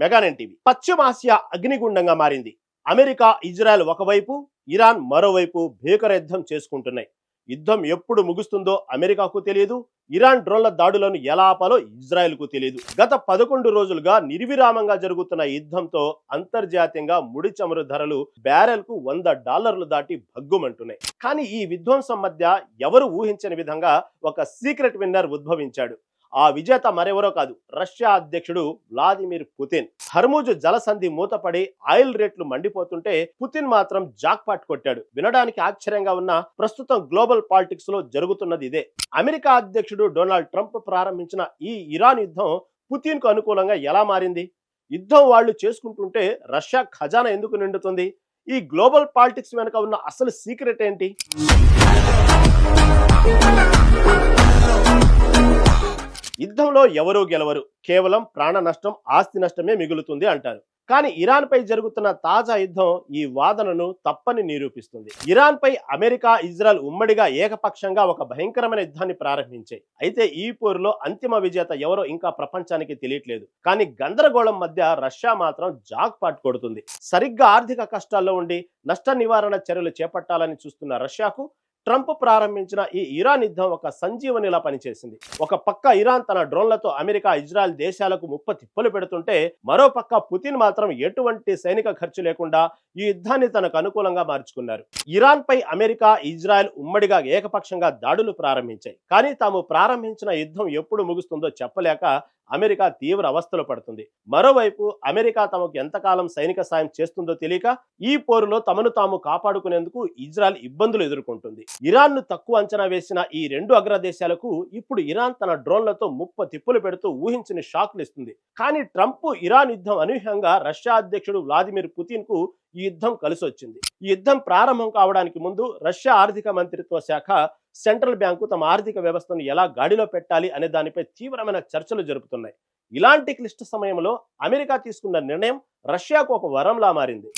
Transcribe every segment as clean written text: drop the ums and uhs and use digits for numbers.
మెగానెన్ TV. పశ్చిమాసియా అగ్నిగుండంగా మారింది. America, Israel ఒకవైపు, ఇరాన్ మరోవైపు భీకర యుద్ధం చేసుకుంటున్నాయి. యుద్ధం ఎప్పుడు ముగుస్తుందో అమెరికాకు తెలియదు. ఇరాన్ డ్రోన్ల దాడులను ఎలా ఆపాలో ఇజ్రాయెల్కు తెలియదు. గత 11 రోజులుగా నిర్విరామంగా జరుగుతున్న యుద్ధంతో అంతర్జాతీయంగా ముడి చమురు ధరలు బ్యారెల్కు $100 దాటి భగ్గుమంటున్నాయి. కానీ ఈ విధ్వంసం మధ్య ఎవరు ఊహించని విధంగా ఒక సీక్రెట్ విన్నర్ ఉద్భవించాడు. ఆ విజేత మరెవరో కాదు, రష్యా అధ్యక్షుడు వ్లాదిమిర్ పుతిన్. హర్ముజ్ జలసంధి మూతపడి ఆయిల్ రేట్లు మండిపోతుంటే పుతిన్ మాత్రం జాక్పాట్ కొట్టాడు. వినడానికి ఆశ్చర్యంగా ఉన్న ప్రస్తుతం గ్లోబల్ పాలిటిక్స్ లో జరుగుతున్నది ఇదే. అమెరికా అధ్యక్షుడు డొనాల్డ్ ట్రంప్ ప్రారంభించిన ఈ ఇరాన్ యుద్ధం పుతిన్ కు అనుకూలంగా ఎలా మారింది? యుద్ధం వాళ్ళు చేసుకుంటుంటే రష్యా ఖజానా ఎందుకు నిండుతుంది? ఈ గ్లోబల్ పాలిటిక్స్ వెనుక ఉన్న అసలు సీక్రెట్ ఏంటి? యుద్ధంలో ఎవరూ గెలవరు, కేవలం ప్రాణ నష్టం, ఆస్తి నష్టమే మిగులుతుంది అంటారు. కానీ ఇరాన్ పై జరుగుతున్న తాజా యుద్ధం ఈ వాదనను తప్పని నిరూపిస్తుంది. ఇరాన్ పై అమెరికా, ఇజ్రాయెల్ ఉమ్మడిగా ఏకపక్షంగా ఒక భయంకరమైన యుద్ధాన్ని ప్రారంభించాయి. అయితే ఈ పోరులో అంతిమ విజేత ఎవరో ఇంకా ప్రపంచానికి తెలియట్లేదు. కానీ గందరగోళం మధ్య రష్యా మాత్రం జాక్పాట్ కొడుతుంది. సరిగ్గా ఆర్థిక కష్టాల్లో ఉండి నష్ట నివారణ చర్యలు చేపట్టాలని చూస్తున్న రష్యాకు ట్రంప్ ప్రారంభించిన ఈ ఇరాన్ యుద్ధం ఒక సంజీవనిలా పనిచేసింది. ఒక పక్క ఇరాన్ తన డ్రోన్లతో అమెరికా, ఇజ్రాయెల్ దేశాలకు ముప్ప తిప్పలు పెడుతుంటే, మరో పక్క పుతిన్ మాత్రం ఎటువంటి సైనిక ఖర్చు లేకుండా ఈ యుద్ధాన్ని తనకు అనుకూలంగా మార్చుకున్నారు. ఇరాన్ పై అమెరికా, ఇజ్రాయెల్ ఉమ్మడిగా ఏకపక్షంగా దాడులు ప్రారంభించాయి. కానీ తాము ప్రారంభించిన యుద్ధం ఎప్పుడు ముగుస్తుందో చెప్పలేక అమెరికా తీవ్ర అవస్థలు పడుతుంది. మరోవైపు అమెరికా తమకు ఎంతకాలం సైనిక సాయం చేస్తుందో తెలియక ఈ పోరులో తమను తాము కాపాడుకునేందుకు ఇజ్రాయెల్ ఇబ్బందులు ఎదుర్కొంటుంది. ఇరాన్ ను తక్కువ అంచనా వేసిన ఈ రెండు అగ్రదేశాలకు ఇప్పుడు ఇరాన్ తన డ్రోన్లతో ముప్ప తిప్పులు పెడుతూ ఊహించని షాక్లు ఇస్తుంది. కానీ ట్రంప్ ఇరాన్ యుద్ధం అనూహ్యంగా రష్యా అధ్యక్షుడు వ్లాదిమిర్ పుతిన్ కు ఈ యుద్ధం కలిసి వచ్చింది. ఈ యుద్ధం ప్రారంభం కావడానికి ముందు రష్యా ఆర్థిక మంత్రిత్వ శాఖ సెంట్రల్ బ్యాంకు తమ ఆర్థిక వ్యవస్థను ఎలా గాడిలో పెట్టాలి అనే దానిపై తీవ్రమైన చర్చలు జరుపుతున్నాయి. ఇలాంటి క్లిష్ట సమయంలో అమెరికా తీసుకున్న నిర్ణయం రష్యాకు ఒక వరంలా మారింది.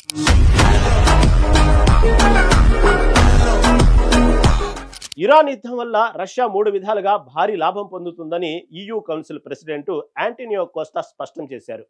ఇరాన్ యుద్ధం వల్ల రష్యా 3 విధాలుగా భారీ లాభం పొందుతుందని EU council president Antonio Costa స్పష్టం చేశారు.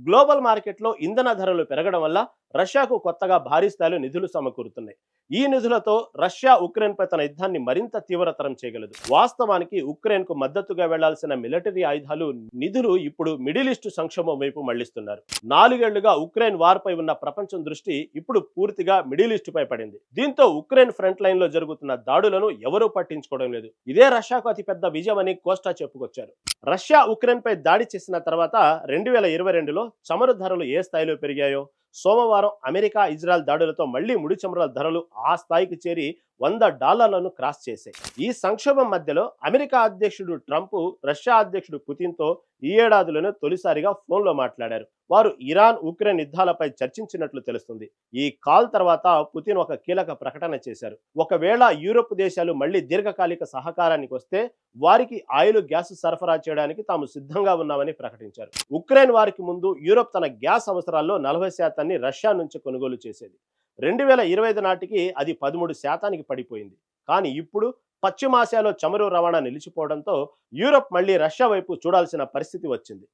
గ్లోబల్ మార్కెట్లో ఇంధన ధరలు పెరగడం వల్ల రష్యాకు కొత్తగా భారీ స్థాయిలో నిధులు సమకూరుతున్నాయి. ఈ నిధులతో రష్యా ఉక్రెయిన్ పై తన యుద్ధాన్ని మరింత తీవ్రతరం చేయగలదు. వాస్తవానికి ఉక్రెయిన్ కు మద్దతుగా వెళ్లాల్సిన మిలిటరీ ఆయుధాలు, నిధులు ఇప్పుడు మిడిల్ ఈస్ట్ సంక్షోభం వైపు మళ్లిస్తున్నారు. 4 ఏళ్లుగా ఉక్రెయిన్ వార్ పై ఉన్న ప్రపంచం దృష్టి ఇప్పుడు పూర్తిగా మిడిల్ ఈస్ట్ పై పడింది. దీంతో ఉక్రెయిన్ ఫ్రంట్ లైన్ లో జరుగుతున్న దాడులను ఎవరూ పట్టించుకోవడం లేదు. ఇదే రష్యాకు అతిపెద్ద విజయం అని కోస్టా చెప్పుకొచ్చారు. రష్యా ఉక్రెయిన్ పై దాడి చేసిన తర్వాత 2022లో చమురు ధరలు ఏ స్థాయిలో పెరిగాయో, సోమవారం అమెరికా, ఇజ్రాయెల్ దాడులతో మళ్లీ ముడి చమురుల ధరలు ఆ స్థాయికి చేరి $100 క్రాస్ చేశాయి. ఈ సంక్షోభం మధ్యలో అమెరికా అధ్యక్షుడు ట్రంప్ రష్యా అధ్యక్షుడు పుతిన్తో ఈ ఏడాదిలోనే తొలిసారిగా ఫోన్లో మాట్లాడారు. వారు ఇరాన్, ఉక్రెయిన్ యుద్ధాలపై చర్చించినట్లు తెలుస్తుంది. ఈ కాల్ తర్వాత పుతిన్ ఒక కీలక ప్రకటన చేశారు. ఒకవేళ యూరోప్ దేశాలు మళ్లీ దీర్ఘకాలిక సహకారానికి వస్తే వారికి ఆయిల్, గ్యాస్ సరఫరా చేయడానికి తాము సిద్ధంగా ఉన్నామని ప్రకటించారు. ఉక్రెయిన్ వారికి ముందు యూరోప్ తన గ్యాస్ అవసరాల్లో 40% రష్యా నుంచి కొనుగోలు చేసేది. 2025 నాటికి అది 13% పడిపోయింది. కానీ ఇప్పుడు పశ్చిమాసియాలో చమురు రవాణా నిలిచిపోవడంతో యూరోప్ మళ్లీ రష్యా వైపు చూడాల్సిన పరిస్థితి వచ్చింది.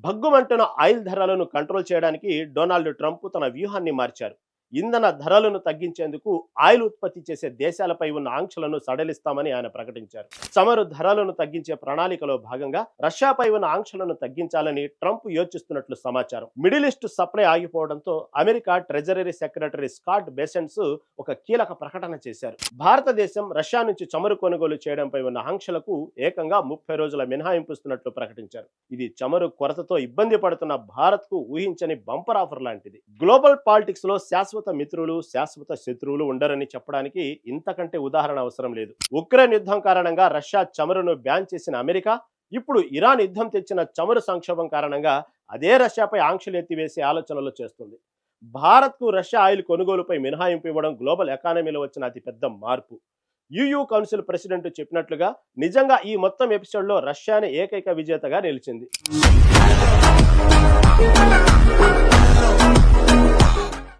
భగ్గుమంటున్న ఆయిల్ ధరలను కంట్రోల్ చేయడానికి డొనాల్డ్ ట్రంప్ తన వ్యూహాన్ని మార్చారు. ఇంధన ధరలను తగ్గించేందుకు ఆయిల్ ఉత్పత్తి చేసే దేశాలపై ఉన్న ఆంక్షలను సడలిస్తామని ఆయన ప్రకటించారు. చమురు ధరలను తగ్గించే ప్రణాళికలో భాగంగా రష్యాపై ఉన్న ఆంక్షలను తగ్గించాలని ట్రంప్ యోచిస్తున్నట్లు సమాచారం. మిడిల్ ఈస్ట్ సప్లై ఆగిపోవడంతో America treasury secretary Scott Bessent's ఒక కీలక ప్రకటన చేశారు. భారతదేశం రష్యా నుంచి చమురు కొనుగోలు చేయడంపై ఉన్న ఆంక్షలకు ఏకంగా 30 రోజుల మినహాయింపు ఇస్తున్నట్లు ప్రకటించారు. ఇది చమురు కొరతతో ఇబ్బంది పడుతున్న భారత్ కు ఊహించని బంపర్ ఆఫర్ లాంటిది. గ్లోబల్ పాలిటిక్స్ లో శాశ్వత మిత్రులు, శాశ్వత శత్రువులు ఉండరని చెప్పడానికి ఇంతకంటే ఉదాహరణ అవసరం లేదు. ఉక్రెయిన్ యుద్ధం కారణంగా రష్యా చమురును బ్యాన్ చేసిన అమెరికా ఇప్పుడు ఇరాన్ యుద్ధం తెచ్చిన చమురు సంక్షోభం కారణంగా అదే రష్యాపై ఆంక్షలు ఎత్తివేసే ఆలోచనలు చేస్తుంది. భారత్ కు రష్యా ఆయిల్ కొనుగోలుపై మినహాయింపు ఇవ్వడం గ్లోబల్ ఎకానమీలో వచ్చిన అతిపెద్ద మార్పు. EU కౌన్సిల్ ప్రెసిడెంట్ చెప్పినట్లుగా నిజంగా ఈ మొత్తం ఎపిసోడ్ లో రష్యానే ఏకైక విజేతగా నిలిచింది.